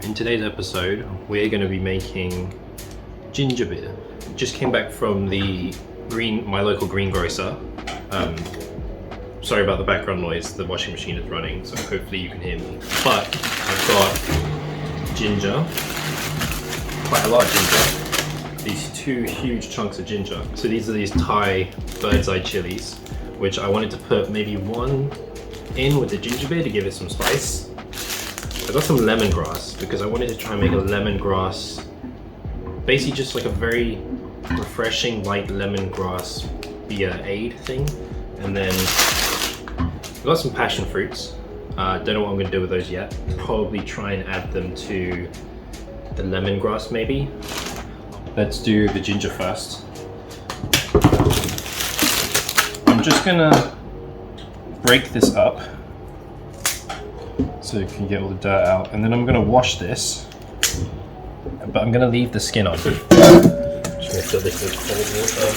In today's episode, we're going to be making ginger beer. Just came back from my local greengrocer. Sorry about the background noise, the washing machine is running, so hopefully you can hear me. But I've got ginger, quite a lot of ginger, these two huge chunks of ginger. So these are these Thai bird's eye chilies, which I wanted to put maybe one in with the ginger beer to give it some spice. I got some lemongrass because I wanted to try and make a lemongrass, basically just like a very refreshing light lemongrass beer aid thing. And then I got some passion fruits. Don't know what I'm gonna do with those yet. Probably try and add them to the lemongrass maybe. Let's do the ginger first. I'm just gonna break this up so you can get all the dirt out, and then I'm gonna wash this, but I'm gonna leave the skin on. Just gonna fill this with cold water.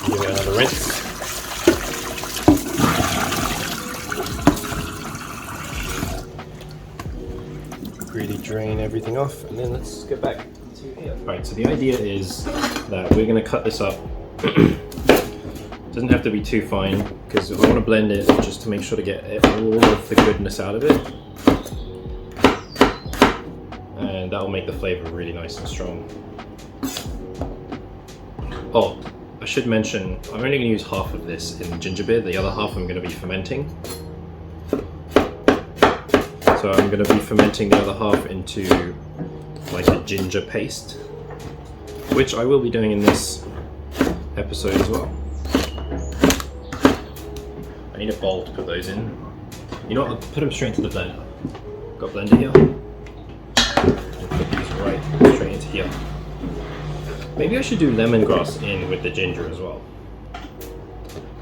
Give it another rinse. Really drain everything off, and then let's get back to here. Right, so the idea is that we're going to cut this up. Doesn't have to be too fine, because I want to blend it just to make sure to get all of the goodness out of it. And that'll make the flavor really nice and strong. Oh, I should mention, I'm only going to use half of this in ginger beer, the other half I'm going to be fermenting. So I'm going to be fermenting the other half into like a ginger paste, which I will be doing in this episode as well. I need a bowl to put those in. You know what, I'll put them straight into the blender. Got a blender here. I'll put these right straight into here. Maybe I should do lemongrass in with the ginger as well.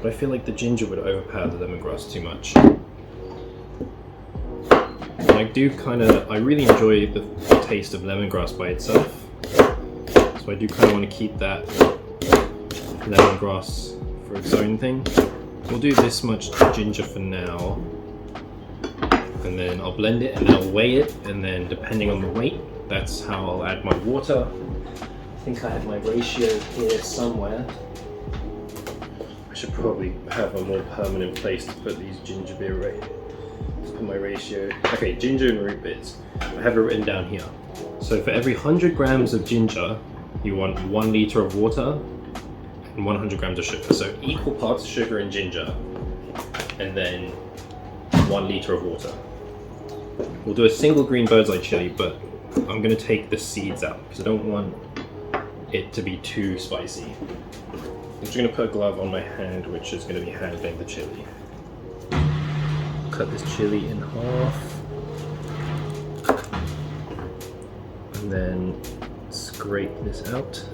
But I feel like the ginger would overpower the lemongrass too much. I really enjoy the taste of lemongrass by itself, so I do kind of want to keep that lemongrass for its own thing. We'll do this much ginger for now, and then I'll blend it and then I'll weigh it, and then depending on the weight, that's how I'll add my water. I think I have my ratio here somewhere. I should probably have a more permanent place to put these ginger beer right. Put my ratio. Okay, ginger and root beers. I have it written down here. So for every 100 grams of ginger, you want 1 liter of water and 100 grams of sugar. So equal parts sugar and ginger, and then 1 liter of water. We'll do a single green bird's eye chili, but I'm going to take the seeds out because I don't want it to be too spicy. I'm just going to put a glove on my hand, which is going to be handling the chili. Cut this chili in half, and then scrape this out.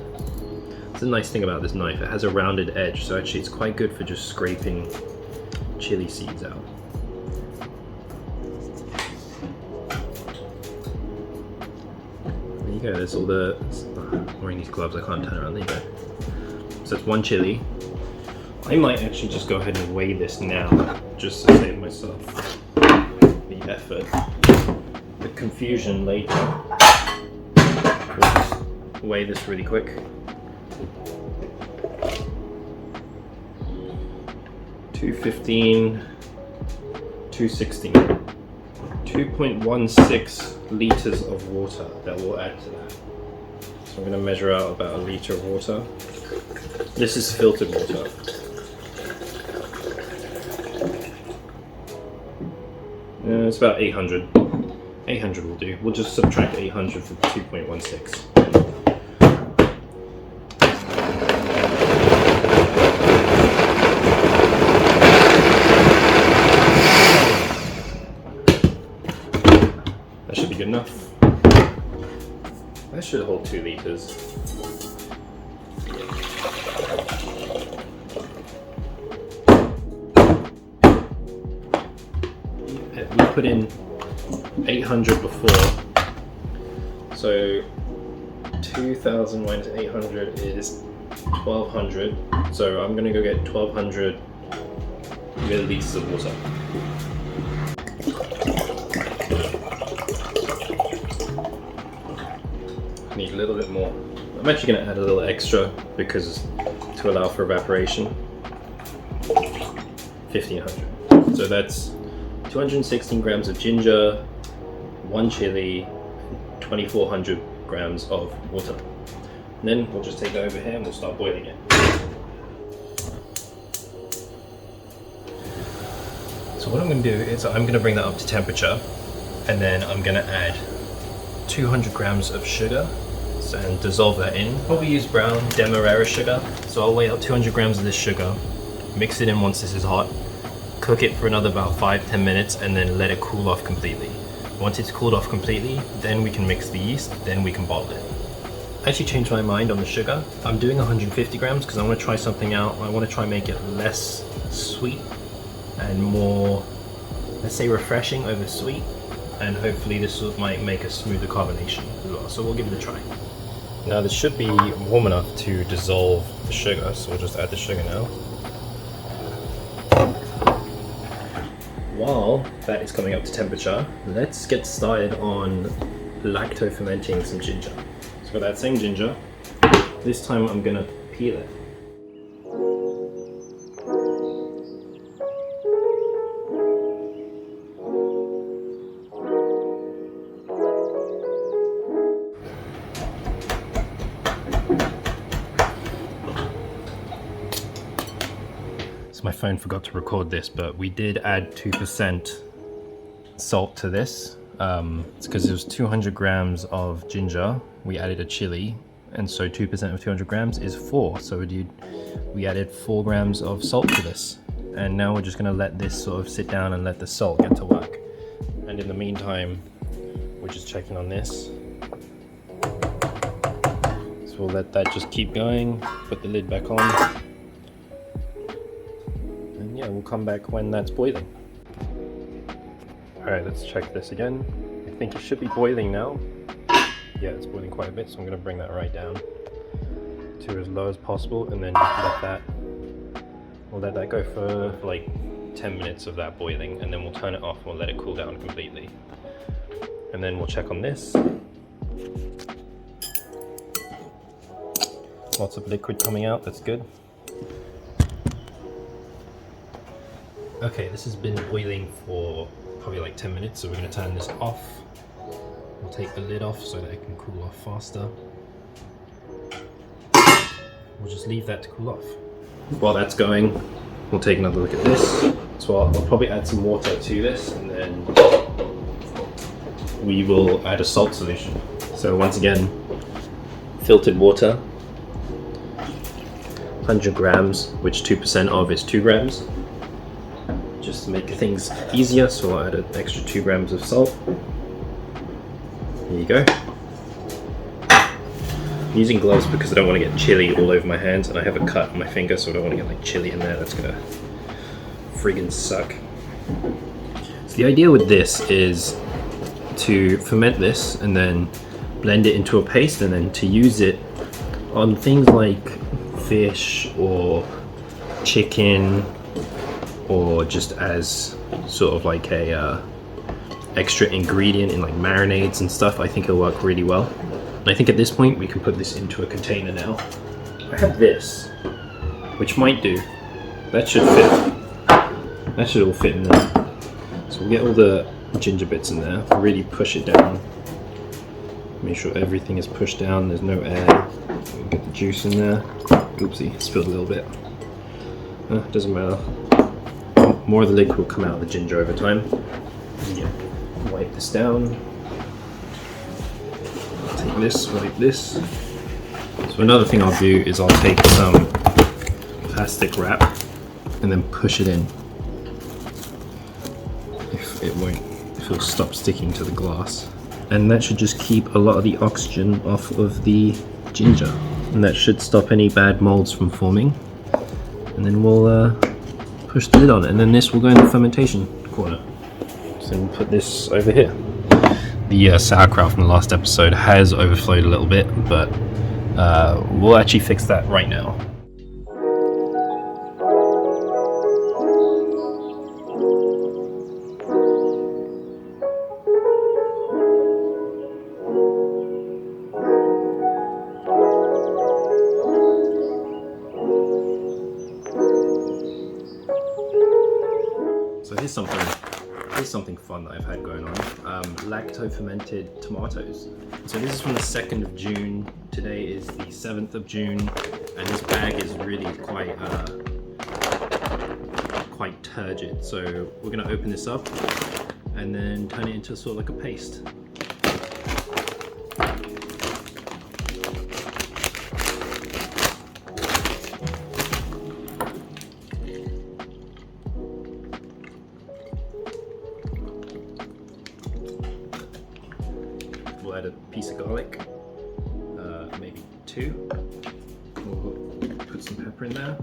It's a nice thing about this knife, it has a rounded edge, so actually it's quite good for just scraping chili seeds out. There you go, there's all the... I'm wearing these gloves, I can't turn around, there you go. So it's 1 chili. I might actually just go ahead and weigh this now, just to save myself the effort. The confusion later. We'll just weigh this really quick. 215, 216. 2.16 liters of water that we'll add to that. So I'm going to measure out about 1 liter of water. This is filtered water. It's about 800. 800 will do. We'll just subtract 800 from 2.16. That should be good enough. That should hold 2 liters. We put in 800 before, So 2000 minus 800 is 1200. So I'm gonna go get 1200 milliliters of water. I need a little bit more. I'm actually gonna add a little extra because to allow for evaporation. 1500. So that's 216 grams of ginger, 1 chili, 2400 grams of water. And then we'll just take that over here and we'll start boiling it. So what I'm going to do is I'm going to bring that up to temperature, and then I'm going to add 200 grams of sugar and dissolve that in. Probably use brown demerara sugar. So I'll weigh out 200 grams of this sugar, mix it in once this is hot, cook it for another about 5-10 minutes, and then let it cool off completely. Once it's cooled off completely, then we can mix the yeast, then we can bottle it. I actually changed my mind on the sugar. I'm doing 150 grams because I want to try something out. I want to try and make it less sweet and more, let's say, refreshing over sweet. And hopefully this might make a smoother carbonation as well. So we'll give it a try. Now this should be warm enough to dissolve the sugar, so we'll just add the sugar now. While that is coming up to temperature, let's get started on lacto-fermenting some ginger. So for that same ginger, this time I'm gonna peel it. So my phone forgot to record this, but we did add 2% salt to this. It's because it was 200 grams of ginger. We added a chili, and so 2% of 200 grams is 4. So we added 4 grams of salt to this. And now we're just gonna let this sort of sit down and let the salt get to work. And in the meantime, we're just checking on this. So we'll let that just keep going, put the lid back on. And yeah, we'll come back when that's boiling. Alright, let's check this again. I think it should be boiling now. Yeah, it's boiling quite a bit, so I'm going to bring that right down to as low as possible, and then just we'll let that go for like 10 minutes of that boiling, and then we'll turn it off and we'll let it cool down completely. And then we'll check on this. Lots of liquid coming out, that's good. Okay, this has been boiling for probably like 10 minutes, so we're going to turn this off. We'll take the lid off so that it can cool off faster. We'll just leave that to cool off. While that's going, we'll take another look at this. So I'll probably add some water to this, and then we will add a salt solution. So once again, filtered water, 100 grams, which 2% of is 2 grams. Just to make things easier, so I'll add an extra 2 grams of salt. There you go. I'm using gloves because I don't want to get chili all over my hands, and I have a cut on my finger, so I don't want to get like chili in there. That's gonna friggin' suck. So the idea with this is to ferment this and then blend it into a paste, and then to use it on things like fish or chicken, or just as sort of like a extra ingredient in like marinades and stuff. I think it'll work really well. And I think at this point we can put this into a container now. I have this, which might do. That should fit. That should all fit in there. So we'll get all the ginger bits in there, really push it down. Make sure everything is pushed down, there's no air. We'll get the juice in there. Oopsie, spilled a little bit. Doesn't matter. More of the liquid will come out of the ginger over time. Yeah. Wipe this down. Take this, wipe this. So another thing I'll do is I'll take some plastic wrap and then push it in. If it'll stop sticking to the glass. And that should just keep a lot of the oxygen off of the ginger. And that should stop any bad molds from forming. And then we'll push the lid on, and then this will go in the fermentation corner. So we'll put this over here. The sauerkraut from the last episode has overflowed a little bit, but we'll actually fix that right now. So here's something fun that I've had going on. Lacto-fermented tomatoes. So this is from the 2nd of June. Today is the 7th of June, and this bag is really quite turgid. So we're gonna open this up and then turn it into sort of like a paste. We'll add a piece of garlic, maybe 2. We'll put some pepper in there.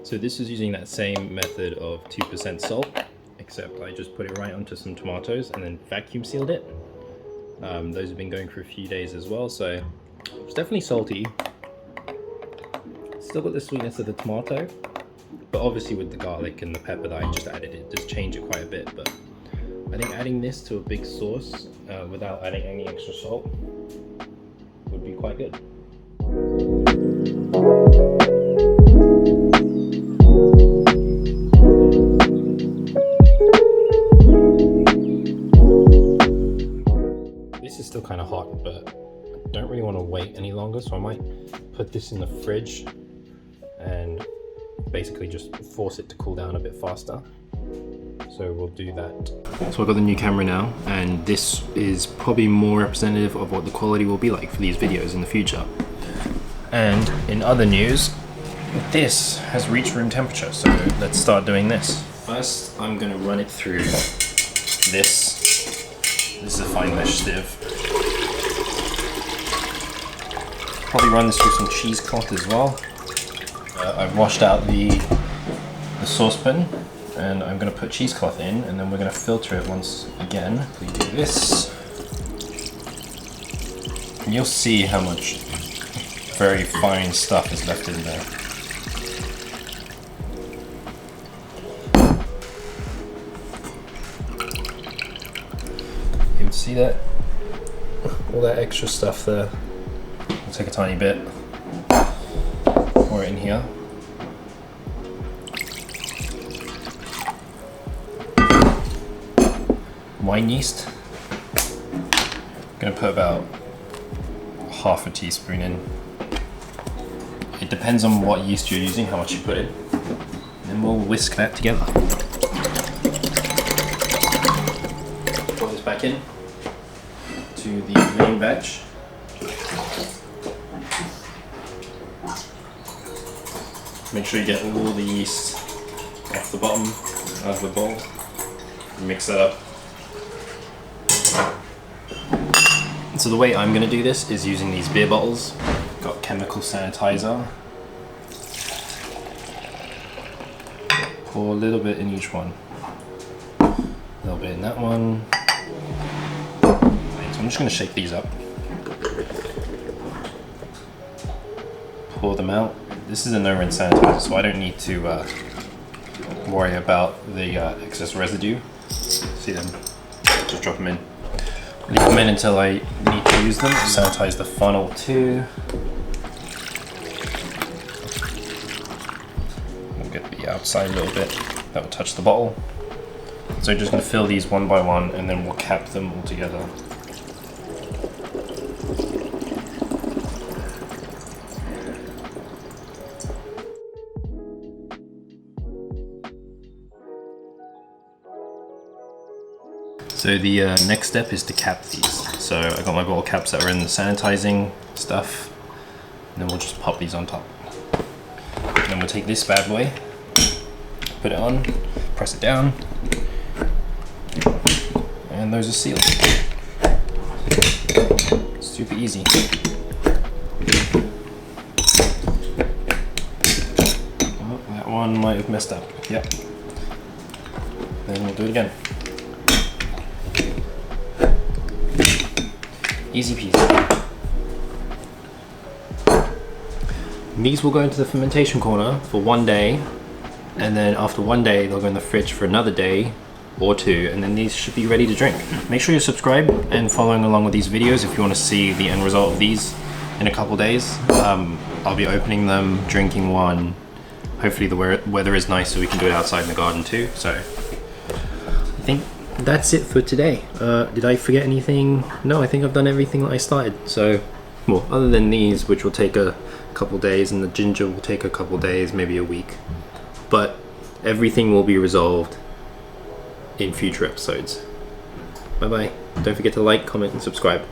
So this is using that same method of 2% salt, except I just put it right onto some tomatoes and then vacuum sealed it. Those have been going for a few days as well, so it's definitely salty. Still got the sweetness of the tomato, but obviously with the garlic and the pepper that I just added, it does change it quite a bit. But I think adding this to a big sauce without adding any extra salt would be quite good. This is still kind of hot, but I don't really want to wait any longer, so I might put this in the fridge and basically just force it to cool down a bit faster. So we'll do that. So I've got the new camera now, and this is probably more representative of what the quality will be like for these videos in the future. And in other news, this has reached room temperature, so let's start doing this. First, I'm going to run it through this. This is a fine mesh sieve. Probably run this through some cheesecloth as well. I've washed out the saucepan, and I'm going to put cheesecloth in, and then we're going to filter it once again. We do this, and you'll see how much very fine stuff is left in there. You can see that, all that extra stuff there. I'll take a tiny bit, pour it in here. Wine yeast. I'm gonna put about half a teaspoon in. It depends on what yeast you're using, how much you put in. And then we'll whisk that together. Pour this back in to the main batch. Make sure you get all the yeast off the bottom of the bowl. Mix that up. So the way I'm going to do this is using these beer bottles. Got chemical sanitizer. Pour a little bit in each one. A little bit in that one. So I'm just going to shake these up. Pour them out. This is a no-rinse sanitizer, so I don't need to worry about the excess residue. See them? Just drop them in. Leave them in until I need to use them. Sanitize the funnel too. We'll get the outside a little bit. That will touch the bottle. So just going to fill these one by one, and then we'll cap them all together. So the next step is to cap these. So I got my bottle caps that are in the sanitizing stuff, and then we'll just pop these on top. And then we'll take this bad boy, put it on, press it down, and those are sealed. Super easy. Oh, that one might have messed up. Yep. Then we'll do it again. Easy peasy. These will go into the fermentation corner for 1 day, and then after 1 day they'll go in the fridge for another day or 2, and then these should be ready to drink. Make sure you're subscribed and following along with these videos if you want to see the end result of these in a couple days. I'll be opening them, drinking one. Hopefully the weather is nice so we can do it outside in the garden too. So I think that's it for today. Did I forget anything? No, I think I've done everything that I started. So, well, other than these, which will take a couple days, and the ginger will take a couple days, maybe a week. But everything will be resolved in future episodes. Bye bye. Don't forget to like, comment, and subscribe.